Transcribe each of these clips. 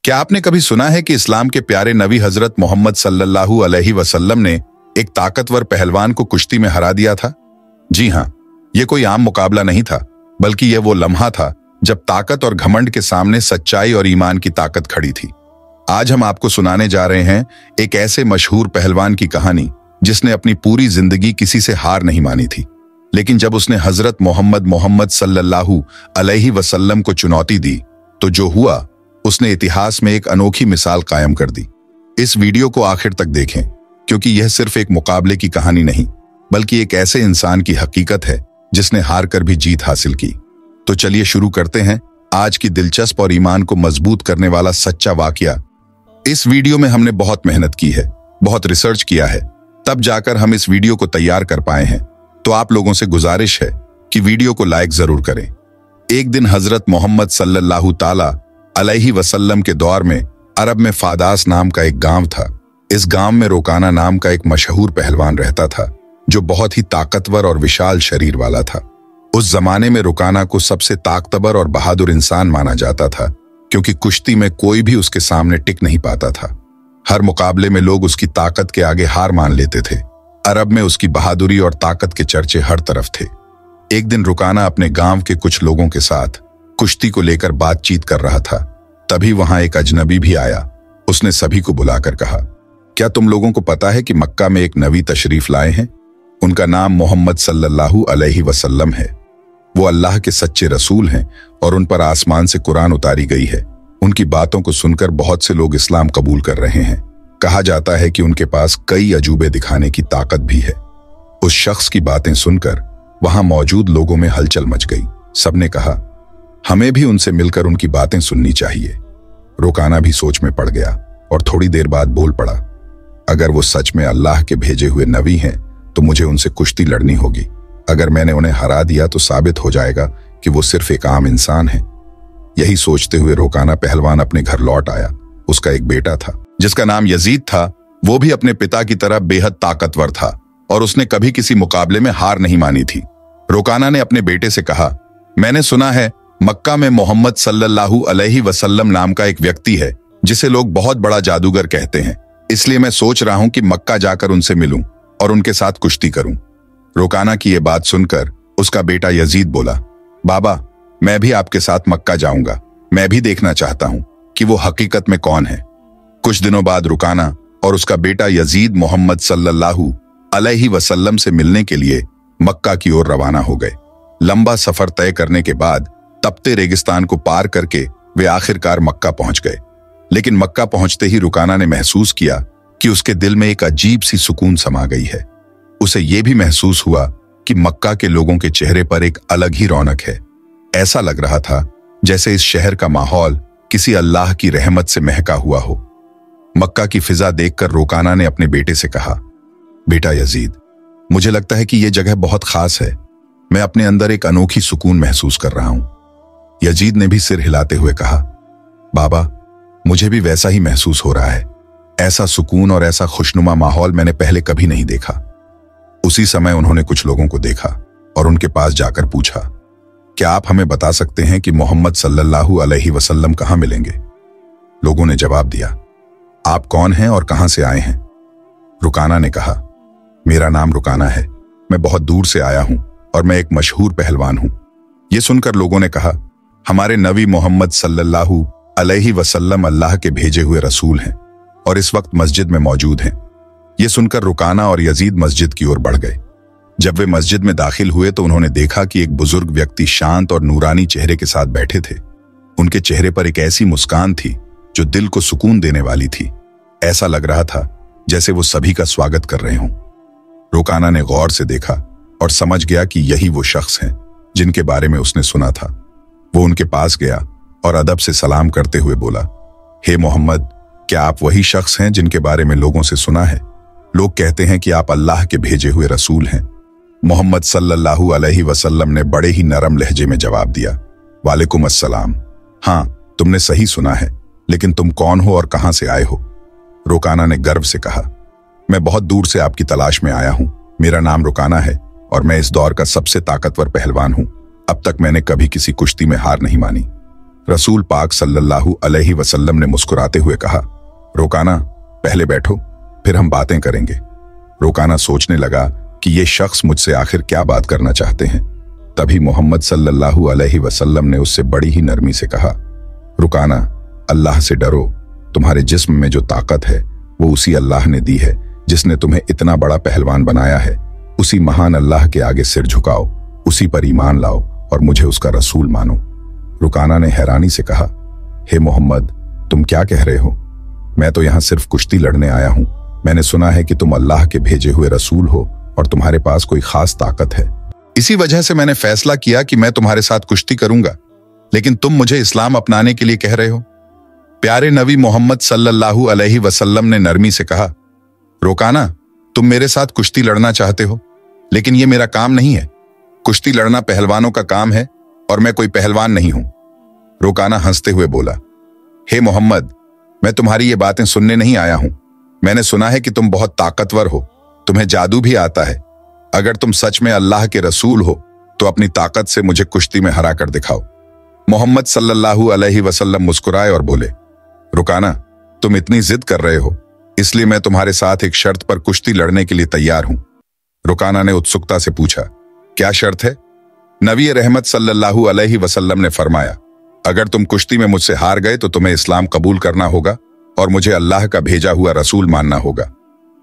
क्या आपने कभी सुना है कि इस्लाम के प्यारे नबी हजरत मोहम्मद सल्लल्लाहु अलैहि वसल्लम ने एक ताकतवर पहलवान को कुश्ती में हरा दिया था? जी हाँ, ये कोई आम मुकाबला नहीं था, बल्कि यह वो लम्हा था जब ताकत और घमंड के सामने सच्चाई और ईमान की ताकत खड़ी थी। आज हम आपको सुनाने जा रहे हैं एक ऐसे मशहूर पहलवान की कहानी जिसने अपनी पूरी जिंदगी किसी से हार नहीं मानी थी, लेकिन जब उसने हजरत मोहम्मद सल्लल्लाहु अलैहि वसल्लम को चुनौती दी तो जो हुआ उसने इतिहास में एक अनोखी मिसाल कायम कर दी। इस वीडियो को आखिर तक देखें, क्योंकि यह सिर्फ एक मुकाबले की कहानी नहीं, बल्कि एक ऐसे इंसान की हकीकत है जिसने हार कर भी जीत हासिल की। तो चलिए शुरू करते हैं आज की दिलचस्प और ईमान को मजबूत करने वाला सच्चा वाकया। इस वीडियो में हमने बहुत मेहनत की है, बहुत रिसर्च किया है, तब जाकर हम इस वीडियो को तैयार कर पाए हैं। तो आप लोगों से गुजारिश है कि वीडियो को लाइक जरूर करें। एक दिन हजरत मोहम्मद सल्लल्लाहु ताला अलैहि वसल्लम के दौर में अरब में फादास नाम का एक गांव था। इस गांव में रोकाना नाम का एक मशहूर पहलवान रहता था जो बहुत ही ताकतवर और विशाल शरीर वाला था। उस जमाने में रोकाना को सबसे ताकतवर और बहादुर इंसान माना जाता था, क्योंकि कुश्ती में कोई भी उसके सामने टिक नहीं पाता था। हर मुकाबले में लोग उसकी ताकत के आगे हार मान लेते थे। अरब में उसकी बहादुरी और ताकत के चर्चे हर तरफ थे। एक दिन रुकाना अपने गांव के कुछ लोगों के साथ कुश्ती को लेकर बातचीत कर रहा था। तभी वहां एक अजनबी भी आया। उसने सभी को बुलाकर कहा, क्या तुम लोगों को पता है कि मक्का में एक नबी तशरीफ लाए हैं? उनका नाम मोहम्मद सल्लल्लाहु अलैहि वसल्लम है। वो अल्लाह के सच्चे रसूल हैं और उन पर आसमान से कुरान उतारी गई है। उनकी बातों को सुनकर बहुत से लोग इस्लाम कबूल कर रहे हैं। कहा जाता है कि उनके पास कई अजूबे दिखाने की ताकत भी है। उस शख्स की बातें सुनकर वहां मौजूद लोगों में हलचल मच गई। सबने कहा, हमें भी उनसे मिलकर उनकी बातें सुननी चाहिए। रोकाना भी सोच में पड़ गया और थोड़ी देर बाद बोल पड़ा, अगर वो सच में अल्लाह के भेजे हुए नबी हैं तो मुझे उनसे कुश्ती लड़नी होगी। अगर मैंने उन्हें हरा दिया तो साबित हो जाएगा कि वो सिर्फ एक आम इंसान है। यही सोचते हुए रोकाना पहलवान अपने घर लौट आया। उसका एक बेटा था जिसका नाम यजीद था। वो भी अपने पिता की तरह बेहद ताकतवर था और उसने कभी किसी मुकाबले में हार नहीं मानी थी। रोकाना ने अपने बेटे से कहा, मैंने सुना है मक्का में मोहम्मद सल्लल्लाहु अलैहि वसल्लम नाम का एक व्यक्ति है जिसे लोग बहुत बड़ा जादूगर कहते हैं, इसलिए मैं सोच रहा हूं कि मक्का जाकर उनसे मिलूं और उनके साथ कुश्ती करूं। रोकाना की यह बात सुनकर उसका बेटा यजीद बोला, बाबा, मैं भी आपके साथ मक्का जाऊंगा। मैं भी देखना चाहता हूं कि वो हकीकत में कौन है। कुछ दिनों बाद रुकाना और उसका बेटा यजीद मोहम्मद सल्लल्लाहु अलैहि वसल्लम से मिलने के लिए मक्का की ओर रवाना हो गए। लंबा सफर तय करने के बाद तपते रेगिस्तान को पार करके वे आखिरकार मक्का पहुंच गए। लेकिन मक्का पहुंचते ही रुकाना ने महसूस किया कि उसके दिल में एक अजीब सी सुकून समा गई है। उसे यह भी महसूस हुआ कि मक्का के लोगों के चेहरे पर एक अलग ही रौनक है। ऐसा लग रहा था जैसे इस शहर का माहौल किसी अल्लाह की रहमत से महका हुआ हो। मक्का की फिजा देखकर रोकाना ने अपने बेटे से कहा, बेटा यजीद, मुझे लगता है कि यह जगह बहुत खास है। मैं अपने अंदर एक अनोखी सुकून महसूस कर रहा हूं। यजीद ने भी सिर हिलाते हुए कहा, बाबा, मुझे भी वैसा ही महसूस हो रहा है। ऐसा सुकून और ऐसा खुशनुमा माहौल मैंने पहले कभी नहीं देखा। उसी समय उन्होंने कुछ लोगों को देखा और उनके पास जाकर पूछा, क्या आप हमें बता सकते हैं कि मोहम्मद सल्लल्लाहु अलैहि वसल्लम कहां मिलेंगे? लोगों ने जवाब दिया, आप कौन हैं और कहां से आए हैं? रुकाना ने कहा, मेरा नाम रुकाना है। मैं बहुत दूर से आया हूं और मैं एक मशहूर पहलवान हूं। यह सुनकर लोगों ने कहा, हमारे नबी मोहम्मद सल्लल्लाहु अलैहि वसल्लम अल्लाह के भेजे हुए रसूल हैं और इस वक्त मस्जिद में मौजूद हैं। यह सुनकर रुकाना और यजीद मस्जिद की ओर बढ़ गए। जब वे मस्जिद में दाखिल हुए तो उन्होंने देखा कि एक बुजुर्ग व्यक्ति शांत और नूरानी चेहरे के साथ बैठे थे। उनके चेहरे पर एक ऐसी मुस्कान थी जो दिल को सुकून देने वाली थी। ऐसा लग रहा था जैसे वो सभी का स्वागत कर रहे हों। रुकाना ने गौर से देखा और समझ गया कि यही वो शख्स हैं जिनके बारे में उसने सुना था। वो उनके पास गया और अदब से सलाम करते हुए बोला, हे मोहम्मद, क्या आप वही शख्स हैं जिनके बारे में लोगों से सुना है? लोग कहते हैं कि आप अल्लाह के भेजे हुए रसूल हैं। मोहम्मद सल्लल्लाहु अलैहि वसल्लम ने बड़े ही नरम लहजे में जवाब दिया, वालेकुम अस्सलाम। हाँ, तुमने सही सुना है, लेकिन तुम कौन हो और कहां से आए हो? रुकाना ने गर्व से कहा, मैं बहुत दूर से आपकी तलाश में आया हूं। मेरा नाम रुकाना है और मैं इस दौर का सबसे ताकतवर पहलवान हूं। अब तक मैंने कभी किसी कुश्ती में हार नहीं मानी। रसूल पाक सल्लल्लाहु अलैहि वसल्लम ने मुस्कुराते हुए कहा, रुकाना, पहले बैठो, फिर हम बातें करेंगे। रुकाना सोचने लगा कि ये शख्स मुझसे आखिर क्या बात करना चाहते हैं। तभी मोहम्मद सल्लल्लाहु अलैहि वसल्लम ने उससे बड़ी ही नरमी से कहा, रुकाना, अल्लाह से डरो। तुम्हारे जिस्म में जो ताकत है वो उसी अल्लाह ने दी है जिसने तुम्हें इतना बड़ा पहलवान बनाया है। उसी महान अल्लाह के आगे सिर झुकाओ, उसी पर ईमान लाओ और मुझे उसका रसूल मानो। रुकाना ने हैरानी से कहा, हे मोहम्मद, तुम क्या कह रहे हो? मैं तो यहां सिर्फ कुश्ती लड़ने आया हूं। मैंने सुना है कि तुम अल्लाह के भेजे हुए रसूल हो और तुम्हारे पास कोई खास ताकत है। इसी वजह से मैंने फैसला किया कि मैं तुम्हारे साथ कुश्ती करूंगा, लेकिन तुम मुझे इस्लाम अपनाने के लिए कह रहे हो। प्यारे नबी मोहम्मद सल्लल्लाहु अलैहि वसल्लम ने नरमी से कहा, रुकाना, तुम मेरे साथ कुश्ती लड़ना चाहते हो, लेकिन यह मेरा काम नहीं है। कुश्ती लड़ना पहलवानों का काम है और मैं कोई पहलवान नहीं हूं। रुकाना हंसते हुए बोला, हे मोहम्मद, मैं तुम्हारी ये बातें सुनने नहीं आया हूं। मैंने सुना है कि तुम बहुत ताकतवर हो, तुम्हें जादू भी आता है। अगर तुम सच में अल्लाह के रसूल हो तो अपनी ताकत से मुझे कुश्ती में हरा कर दिखाओ। मोहम्मद सल्लल्लाहु अलैहि वसल्लम मुस्कुराए और बोले, रुकाना, तुम इतनी जिद कर रहे हो, इसलिए मैं तुम्हारे साथ एक शर्त पर कुश्ती लड़ने के लिए तैयार हूं। रुकाना ने उत्सुकता से पूछा, क्या शर्त है? नबी रहमत सल्लल्लाहु अलैहि वसल्लम ने फरमाया, अगर तुम कुश्ती में मुझसे हार गए तो तुम्हें इस्लाम कबूल करना होगा और मुझे अल्लाह का भेजा हुआ रसूल मानना होगा।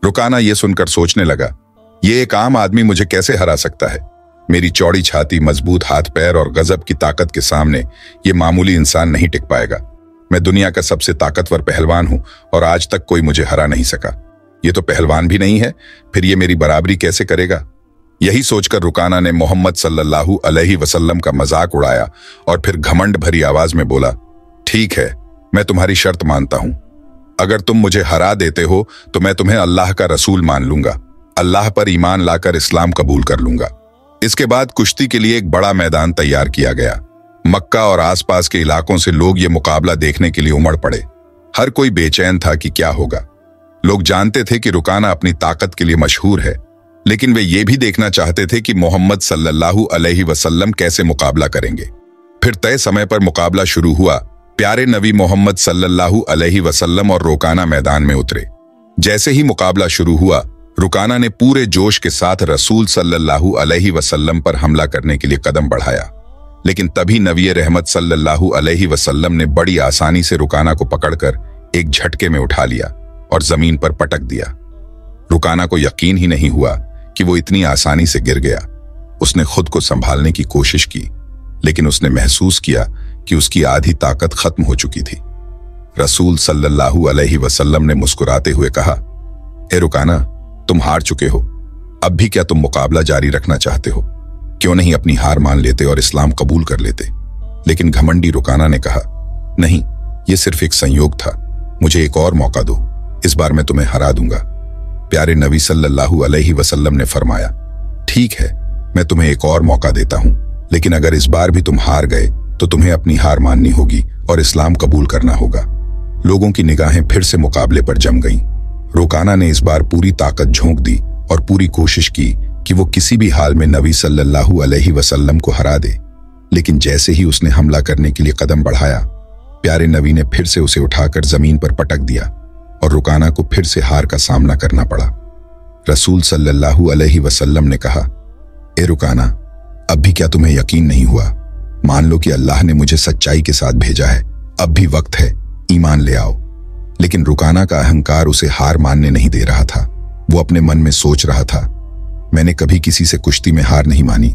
रुकाना यह सुनकर सोचने लगा, ये एक आम आदमी मुझे कैसे हरा सकता है? मेरी चौड़ी छाती, मजबूत हाथ पैर और गजब की ताकत के सामने ये मामूली इंसान नहीं टिक पाएगा। मैं दुनिया का सबसे ताकतवर पहलवान हूं और आज तक कोई मुझे हरा नहीं सका। ये तो पहलवान भी नहीं है, फिर ये मेरी बराबरी कैसे करेगा? यही सोचकर रुकाना ने मोहम्मद सल्लल्लाहु अलैहि वसल्लम का मजाक उड़ाया और फिर घमंड भरी आवाज में बोला, ठीक है, मैं तुम्हारी शर्त मानता हूं। अगर तुम मुझे हरा देते हो तो मैं तुम्हें अल्लाह का रसूल मान लूंगा, अल्लाह पर ईमान लाकर इस्लाम कबूल कर लूंगा। इसके बाद कुश्ती के लिए एक बड़ा मैदान तैयार किया गया। मक्का और आसपास के इलाकों से लोग ये मुकाबला देखने के लिए उमड़ पड़े। हर कोई बेचैन था कि क्या होगा। लोग जानते थे कि रुकाना अपनी ताकत के लिए मशहूर है, लेकिन वे ये भी देखना चाहते थे कि मोहम्मद सल्लल्लाहु अलैहि वसल्लम कैसे मुकाबला करेंगे। फिर तय समय पर मुकाबला शुरू हुआ। प्यारे नबी मोहम्मद सल्लल्लाहु अलैहि वसल्लम और रुकाना मैदान में उतरे। जैसे ही मुकाबला शुरू हुआ, रुकाना ने पूरे जोश के साथ रसूल सल्लल्लाहु अलैहि वसल्लम पर हमला करने के लिए कदम बढ़ाया, लेकिन तभी नबी रहमत सल्लल्लाहु अलैहि वसल्लम ने बड़ी आसानी से रुकाना को पकड़कर एक झटके में उठा लिया और जमीन पर पटक दिया। रुकाना को यकीन ही नहीं हुआ कि वो इतनी आसानी से गिर गया। उसने खुद को संभालने की कोशिश की, लेकिन उसने महसूस किया कि उसकी आधी ताकत खत्म हो चुकी थी। रसूल सल्लल्लाहु अलैहि वसल्लम ने मुस्कुराते हुए कहा, ए रुकाना, तुम हार चुके हो। अब भी क्या तुम मुकाबला जारी रखना चाहते हो? क्यों नहीं अपनी हार मान लेते और इस्लाम कबूल कर लेते? लेकिन घमंडी रुकाना ने कहा, नहीं, यह सिर्फ एक संयोग था, मुझे एक और मौका दो, इस बार मैं तुम्हें हरा दूंगा। प्यारे नबी सल्लल्लाहु अलैहि वसल्लम ने फरमाया, ठीक है, मैं तुम्हें एक और मौका देता हूं, लेकिन अगर इस बार भी तुम हार गए तो तुम्हें अपनी हार माननी होगी और इस्लाम कबूल करना होगा। लोगों की निगाहें फिर से मुकाबले पर जम गईं। रुकाना ने इस बार पूरी ताकत झोंक दी और पूरी कोशिश की कि वो किसी भी हाल में नबी सल्लल्लाहु अलैहि वसल्लम को हरा दे। लेकिन जैसे ही उसने हमला करने के लिए कदम बढ़ाया, प्यारे नबी ने फिर से उसे उठाकर जमीन पर पटक दिया और रुकाना को फिर से हार का सामना करना पड़ा। रसूल सल्लल्लाहु अलैहि वसल्लम ने कहा, ए रुकाना, अब भी क्या तुम्हें यकीन नहीं हुआ? मान लो कि अल्लाह ने मुझे सच्चाई के साथ भेजा है, अब भी वक्त है, ईमान ले आओ। लेकिन रुकाना का अहंकार उसे हार मानने नहीं दे रहा था। वो अपने मन में सोच रहा था, मैंने कभी किसी से कुश्ती में हार नहीं मानी,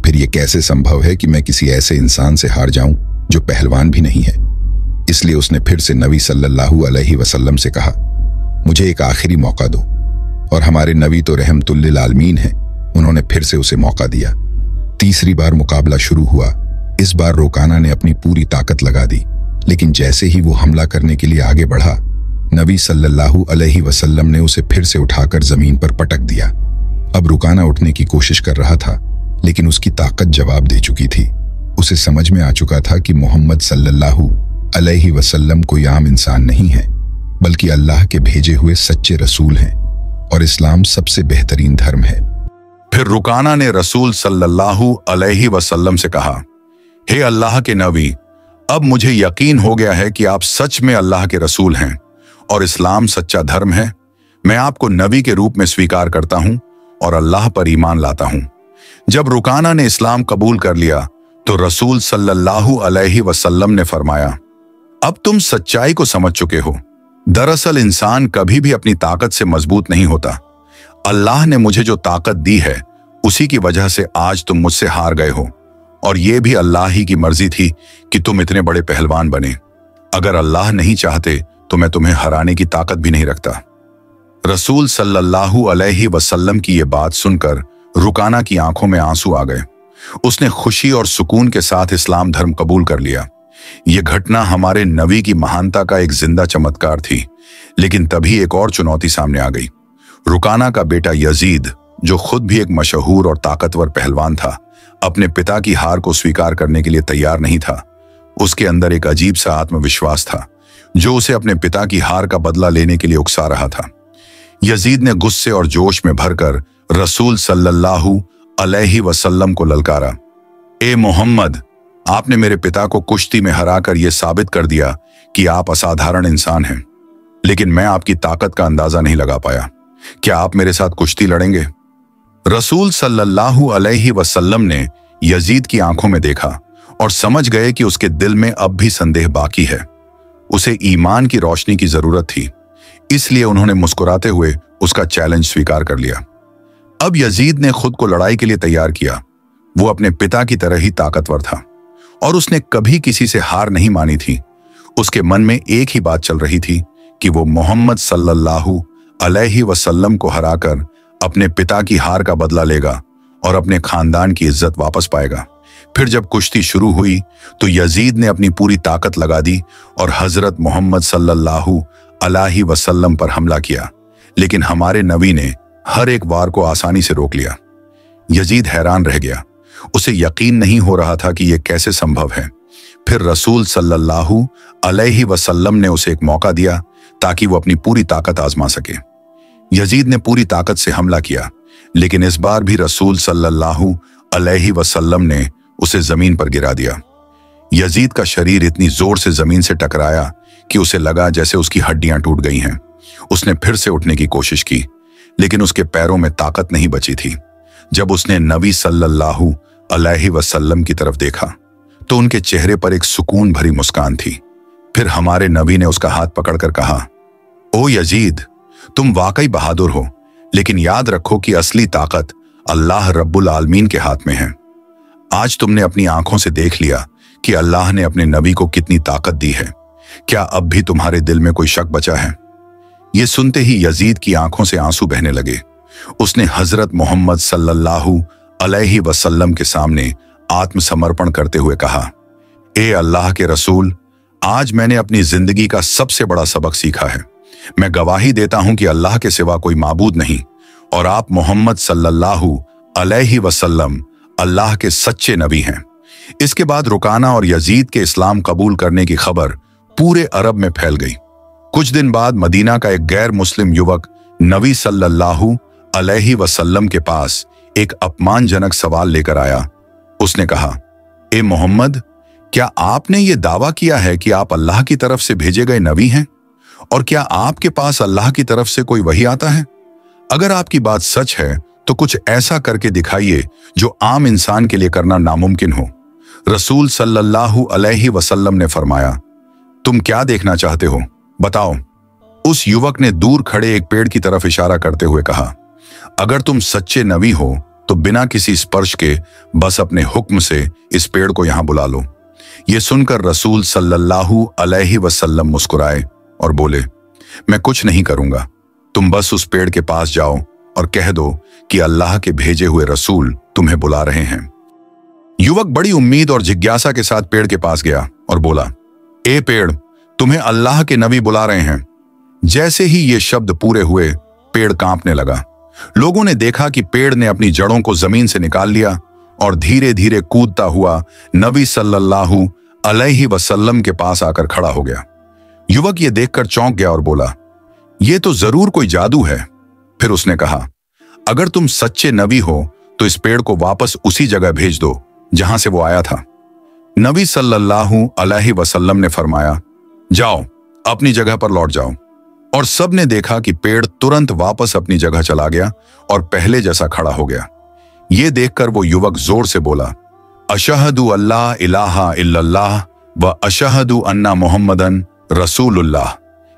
फिर यह कैसे संभव है कि मैं किसी ऐसे इंसान से हार जाऊं जो पहलवान भी नहीं है। इसलिए उसने फिर से नबी सल्लल्लाहु अलैहि वसल्लम से कहा, मुझे एक आखिरी मौका दो। और हमारे नबी तो रहमतुल लिल आलमीन हैं, उन्होंने फिर से उसे मौका दिया। तीसरी बार मुकाबला शुरू हुआ। इस बार रुकाना ने अपनी पूरी ताकत लगा दी, लेकिन जैसे ही वो हमला करने के लिए आगे बढ़ा, नबी सल्लल्लाहु अलैहि वसल्लम ने उसे फिर से उठाकर जमीन पर पटक दिया। अब रुकाना उठने की कोशिश कर रहा था, लेकिन उसकी ताकत जवाब दे चुकी थी। उसे समझ में आ चुका था कि मोहम्मद सल्लल्लाहु अलैहि वसल्लम कोई आम इंसान नहीं है, बल्कि अल्लाह के भेजे हुए सच्चे रसूल हैं और इस्लाम सबसे बेहतरीन धर्म है। फिर रुकाना ने रसूल सल्लल्लाहु अलैहि वसल्लम से कहा, हे अल्लाह के नबी, अब मुझे यकीन हो गया है कि आप सच में अल्लाह के रसूल हैं और इस्लाम सच्चा धर्म है। मैं आपको नबी के रूप में स्वीकार करता हूं और अल्लाह पर ईमान लाता हूं। जब रुकाना ने इस्लाम कबूल कर लिया तो रसूल सल्लल्लाहु अलैहि वसल्लम ने फरमाया, अब तुम सच्चाई को समझ चुके हो। दरअसल इंसान कभी भी अपनी ताकत से मजबूत नहीं होता। अल्लाह ने मुझे जो ताकत दी है उसी की वजह से आज तुम मुझसे हार गए हो, और यह भी अल्लाह ही की मर्जी थी कि तुम इतने बड़े पहलवान बने। अगर अल्लाह नहीं चाहते तो मैं तुम्हें हराने की ताकत भी नहीं रखता। रसूल सल्लल्लाहु अलैहि वसल्लम की यह बात सुनकर रुकाना की आंखों में आंसू आ गए। उसने खुशी और सुकून के साथ इस्लाम धर्म कबूल कर लिया। यह घटना हमारे नबी की महानता का एक जिंदा चमत्कार थी। लेकिन तभी एक और चुनौती सामने आ गई। रुकाना का बेटा यजीद, जो खुद भी एक मशहूर और ताकतवर पहलवान था, अपने पिता की हार को स्वीकार करने के लिए तैयार नहीं था। उसके अंदर एक अजीब सा आत्मविश्वास था जो उसे अपने पिता की हार का बदला लेने के लिए उकसा रहा था। यजीद ने गुस्से और जोश में भरकर रसूल सल्लल्लाहु अलैहि वसल्लम को ललकारा, ए मोहम्मद, आपने मेरे पिता को कुश्ती में हराकर यह साबित कर दिया कि आप असाधारण इंसान हैं, लेकिन मैं आपकी ताकत का अंदाजा नहीं लगा पाया। क्या आप मेरे साथ कुश्ती लड़ेंगे? रसूल सल्लल्लाहु अलैहि वसल्लम ने यजीद की आंखों में देखा और समझ गए कि उसके दिल में अब भी संदेह बाकी है। उसे ईमान की रोशनी की जरूरत थी, इसलिए उन्होंने मुस्कुराते हुए उसका चैलेंज स्वीकार कर लिया। अब यजीद ने खुद को लड़ाई के लिए तैयार किया। वो अपने पिता की तरह ही ताकतवर था और उसने कभी किसी से हार नहीं मानी थी। उसके मन में एक ही बात चल रही थी कि वो मोहम्मद सल्लल्लाहु अलैहि वसल्लम को हराकर अपने पिता की हार का बदला लेगा और अपने खानदान की इज्जत वापस पाएगा। फिर जब कुश्ती शुरू हुई तो यजीद ने अपनी पूरी ताकत लगा दी और हजरत मोहम्मद सल्लल्लाहु अलैहि वसल्लम पर हमला किया, लेकिन हमारे नबी ने हर एक वार को आसानी से रोक लिया। यजीद हैरान रह गया। उसे यकीन नहीं हो रहा था कि यह कैसे संभव है। फिर रसूल सल्लल्लाहु अलैहि वसल्लम ने उसे एक मौका दिया ताकि वो अपनी पूरी ताकत आजमा सके। यजीद ने पूरी ताकत से हमला किया, लेकिन इस बार भी रसूल सल्लल्लाहु अलैहि वसल्लम ने उसे जमीन पर गिरा दिया। यजीद का शरीर इतनी जोर से जमीन से टकराया कि उसे लगा जैसे उसकी हड्डियां टूट गई हैं। उसने फिर से उठने की कोशिश की, लेकिन उसके पैरों में ताकत नहीं बची थी। जब उसने नबी सल्लल्लाहु अलैहि वसल्लम की तरफ देखा तो उनके चेहरे पर एक सुकून भरी मुस्कान थी। फिर हमारे नबी ने उसका हाथ पकड़कर कहा, ओ यजीद, तुम वाकई बहादुर हो, लेकिन याद रखो कि असली ताकत अल्लाह रब्बुल आलमीन के हाथ में है। आज तुमने अपनी आंखों से देख लिया कि अल्लाह ने अपने नबी को कितनी ताकत दी है। क्या अब भी तुम्हारे दिल में कोई शक बचा है? ये सुनते ही यजीद की आंखों से आंसू बहने लगे। उसने हजरत मोहम्मद सल्लल्लाहु अलैहि वसल्लम के सामने आत्मसमर्पण करते हुए कहा, ए अल्लाह के रसूल, आज मैंने अपनी जिंदगी का सबसे बड़ा सबक सीखा है। मैं गवाही देता हूं कि अल्लाह के सिवा कोई माबूद नहीं और आप मोहम्मद सल्लल्लाहु अलैहि वसल्लम अल्लाह के सच्चे नबी हैं। इसके बाद रुकाना और यजीद के इस्लाम कबूल करने की खबर पूरे अरब में फैल गई। कुछ दिन बाद मदीना का एक गैर मुस्लिम युवक नबी सल्लल्लाहु अलैहि वसल्लम के पास एक अपमानजनक सवाल लेकर आया। उसने कहा, ए मोहम्मद, क्या आपने ये दावा किया है कि आप अल्लाह की तरफ से भेजे गए नबी हैं? और क्या आपके पास अल्लाह की तरफ से कोई वही आता है? अगर आपकी बात सच है तो कुछ ऐसा करके दिखाइए जो आम इंसान के लिए करना नामुमकिन हो। रसूल सल्लल्लाहु अलैहि वसल्लम ने फरमाया, तुम क्या देखना चाहते हो, बताओ। उस युवक ने दूर खड़े एक पेड़ की तरफ इशारा करते हुए कहा, अगर तुम सच्चे नबी हो तो बिना किसी स्पर्श के बस अपने हुक्म से इस पेड़ को यहां बुला लो। यह सुनकर रसूल सल्लल्लाहु अलैहि वसल्लम मुस्कुराए और बोले, मैं कुछ नहीं करूंगा, तुम बस उस पेड़ के पास जाओ और कह दो कि अल्लाह के भेजे हुए रसूल तुम्हें बुला रहे हैं। युवक बड़ी उम्मीद और जिज्ञासा के साथ पेड़ के पास गया और बोला, ए पेड़, तुम्हें अल्लाह के नबी बुला रहे हैं। जैसे ही ये शब्द पूरे हुए, पेड़ कांपने लगा। लोगों ने देखा कि पेड़ ने अपनी जड़ों को जमीन से निकाल लिया और धीरे धीरे कूदता हुआ नबी सल्लल्लाहु अलैहि वसल्लम के पास आकर खड़ा हो गया। युवक ये देखकर चौंक गया और बोला, यह तो जरूर कोई जादू है। फिर उसने कहा, अगर तुम सच्चे नबी हो तो इस पेड़ को वापस उसी जगह भेज दो जहां से वो आया था। नबी सल्लल्लाहु अलैहि वसल्लम ने फरमाया, जाओ अपनी जगह पर लौट जाओ। और सबने देखा कि पेड़ तुरंत वापस अपनी जगह चला गया और पहले जैसा खड़ा हो गया। ये देखकर वो युवक जोर से बोला, अशहदु अल्लाह इलाहा इल्लल्लाह व अशहदु अन्ना मुहम्मदन रसूलुल्लाह,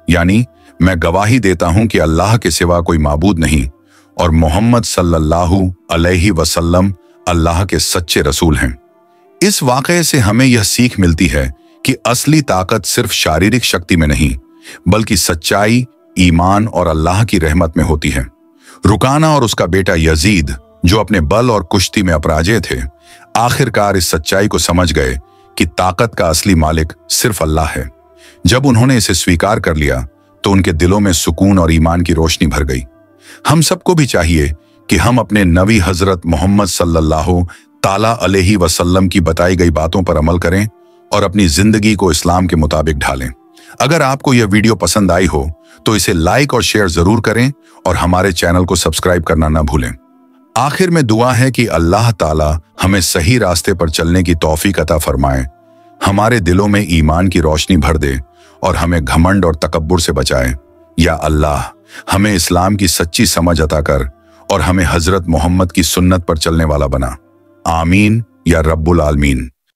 यानी मैं गवाही देता हूं कि अल्लाह के सिवा कोई माबूद नहीं और मोहम्मद सल्लल्लाहु अलैहि वसल्लम अल्लाह के सच्चे रसूल हैं। इस वाक़ये से हमें यह सीख मिलती है कि असली ताकत सिर्फ शारीरिक शक्ति में नहीं बल्कि सच्चाई, ईमान और अल्लाह की रहमत में होती है। रुकाना और उसका बेटा यजीद, जो अपने बल और कुश्ती में अपराजय थे, आखिरकार इस सच्चाई को समझ गए कि ताकत का असली मालिक सिर्फ अल्लाह है। जब उन्होंने इसे स्वीकार कर लिया तो उनके दिलों में सुकून और ईमान की रोशनी भर गई। हम सबको भी चाहिए कि हम अपने नबी हजरत मोहम्मद सल्लल्लाहु ताला अलैहि वसल्लम की बताई गई बातों पर अमल करें और अपनी जिंदगी को इस्लाम के मुताबिक ढालें। अगर आपको यह वीडियो पसंद आई हो तो इसे लाइक और शेयर जरूर करें और हमारे चैनल को सब्सक्राइब करना ना भूलें। आखिर में दुआ है कि अल्लाह ताला हमें सही रास्ते पर चलने की तौफीक अता फरमाए, हमारे दिलों में ईमान की रोशनी भर दे और हमें घमंड और तकब्बुर से बचाए। या अल्लाह, हमें इस्लाम की सच्ची समझ अता कर और हमें हजरत मोहम्मद की सुन्नत पर चलने वाला बना। आमीन या रब्बुल आलमीन।